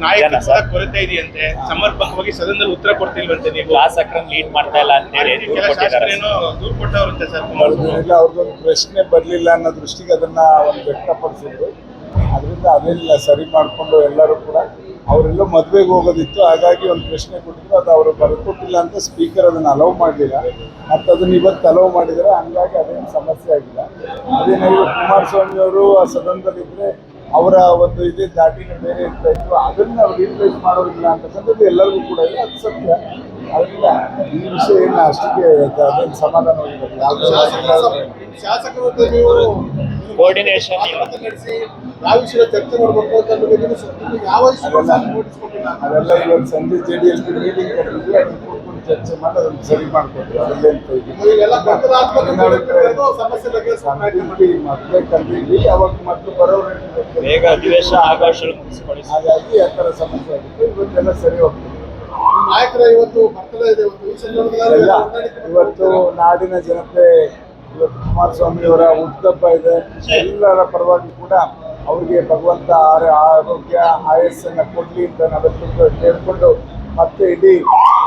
ನಾಯಕತ್ವ ಕೊರತೆ ಇದೆಯಂತೆ, ಸಮರ್ಪಕವಾಗಿ ಸದನದಲ್ಲಿ ಉತ್ತರ ಕೊಡ್ತಿಲ್ವಂತೆ, ನೀವು ಶಾಸಕರನ್ನು ಲೀಡ್ ಮಾಡ್ತಾ ಇಲ್ಲ ಅಂತ ಹೇಳಿ ದೂರು ಕೊಟ್ಟವರಂತೆ ಸರ್. ಅವ್ರಿಗೊಂದು ಪ್ರಶ್ನೆ ಬರಲಿಲ್ಲ ಅನ್ನೋ ದೃಷ್ಟಿಗೆ ಅದನ್ನ ಒಂದು ವ್ಯಕ್ತಪಡಿಸಿದ್ರು. ಅದರಿಂದ ಅದೆಲ್ಲ ಸರಿ ಮಾಡಿಕೊಂಡು ಎಲ್ಲರೂ ಕೂಡ ಅವರೆಲ್ಲ ಮದುವೆಗೆ ಹೋಗೋದಿತ್ತು, ಹಾಗಾಗಿ ಒಂದು ಪ್ರಶ್ನೆ ಕೊಟ್ಟಿದ್ರು, ಅದು ಅವರು ಬರ್ಕೊಟ್ಟಿಲ್ಲ ಅಂತ ಸ್ಪೀಕರ್ ಅದನ್ನು ಅಲೌ ಮಾಡಲಿಲ್ಲ. ಮತ್ತು ಅದನ್ನು ಇವತ್ತು ಅಲೌ ಮಾಡಿದರೆ, ಹಂಗಾಗಿ ಅದೇನು ಸಮಸ್ಯೆ ಆಗಿಲ್ಲ. ಅದೇನಾದ್ರು ಕುಮಾರಸ್ವಾಮಿ ಅವರು ಆ ಸದನದಲ್ಲಿದ್ದರೆ ಅವರ ಒಂದು ಇದೇ ದಾಟಿನ ಬೇರೆ ಇರ್ತಾ ಇತ್ತು, ಅದನ್ನು ನಾವು ರೀಪ್ಲೇಸ್ ಮಾಡೋದಿಲ್ಲ ಅಂತಕ್ಕಂಥದ್ದು ಎಲ್ಲರಿಗೂ ಕೂಡ ಇದೆ, ಅದು ಸತ್ಯ. ಅದರಿಂದ ಈ ವಿಷಯ ಏನು ಅಷ್ಟಕ್ಕೆ ಅದೇನು ಸಮಾಧಾನವಾಗಿಲ್ಲ. ಶಾಸಕರು ನೀವು ಕೋರ್ಡಿನೇಷನ್ ನಡೆಸಿ ಯಾವ ವಿಷಯ ಚರ್ಚೆ ಮಾಡಬೇಕು ಅಂತ ಅದೆಲ್ಲ ಇವತ್ತು ಸಂಜೆ JDS ಮೀಟಿಂಗ್ ಕರೆದಿದ್ವಿ, ಅದನ್ನು ಕೂತ್ಕೊಂಡು ಚರ್ಚೆ ಮಾಡಿ ಅದನ್ನು ಸರಿ ಮಾಡಿಕೊಟ್ರು. ಮಕ್ಕಳೇ ಕರೆದಿದ್ವಿ, ಅವಾಗ ಮಕ್ಕಳು ಬರೋರು ಬೇಗ ಅಧಿವೇಶನ ಆಗೋಷ್ಟು ಮುಗಿಸ್ಕೊಳ್ಳಿ. ಹಾಗಾಗಿ ಆ ಥರ ಸಮಸ್ಯೆ ಆಗಿತ್ತು. ಇವತ್ತೆಲ್ಲ ಸರಿ ಹೋಗ್ತದೆ. ನಾಯಕರ ಇವತ್ತು ಬರ್ತಡೇ ಇದೆ, ಎಲ್ಲ ಇವತ್ತು ನಾಡಿನ ಜನತೆ, ಇವತ್ತು ಕುಮಾರಸ್ವಾಮಿ ಅವರ ಹುಟ್ಟುಹಬ್ಬ ಇದೆ. ಎಲ್ಲರ ಪರವಾಗಿ ಕೂಡ ಅವರಿಗೆ ಭಗವಂತ ಆರೋಗ್ಯ ಆಯಸ್ಸನ್ನು ಕೊಡಲಿ ಅಂತ ನಾವೆಲ್ಲರೂ ಕೇಳಿಕೊಂಡು, ಮತ್ತೆ ಇಡೀ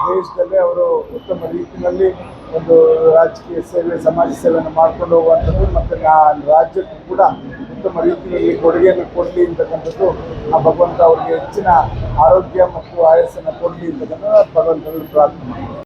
ದೇಶದಲ್ಲೇ ಅವರು ಉತ್ತಮ ರೀತಿಯಲ್ಲಿ ಒಂದು ರಾಜಕೀಯ ಸೇವೆ, ಸಮಾಜ ಸೇವೆಯನ್ನು ಮಾಡ್ಕೊಂಡು ಹೋಗುವಂಥದ್ದು, ಮತ್ತು ರಾಜ್ಯಕ್ಕೂ ಕೂಡ ಉತ್ತಮ ರೀತಿಯಲ್ಲಿ ಕೊಡುಗೆಯನ್ನು ಕೊಡಲಿ ಅಂತಕ್ಕಂಥದ್ದು, ಆ ಭಗವಂತ ಅವರಿಗೆ ಹೆಚ್ಚಿನ ಆರೋಗ್ಯ ಮತ್ತು ಆಯಸ್ಸನ್ನು ಕೊಡಲಿ ಅಂತಕ್ಕಂಥದ್ದು ಭಗವಂತನಲ್ಲಿ ಪ್ರಾರ್ಥನೆ ಮಾಡ್ತಾರೆ.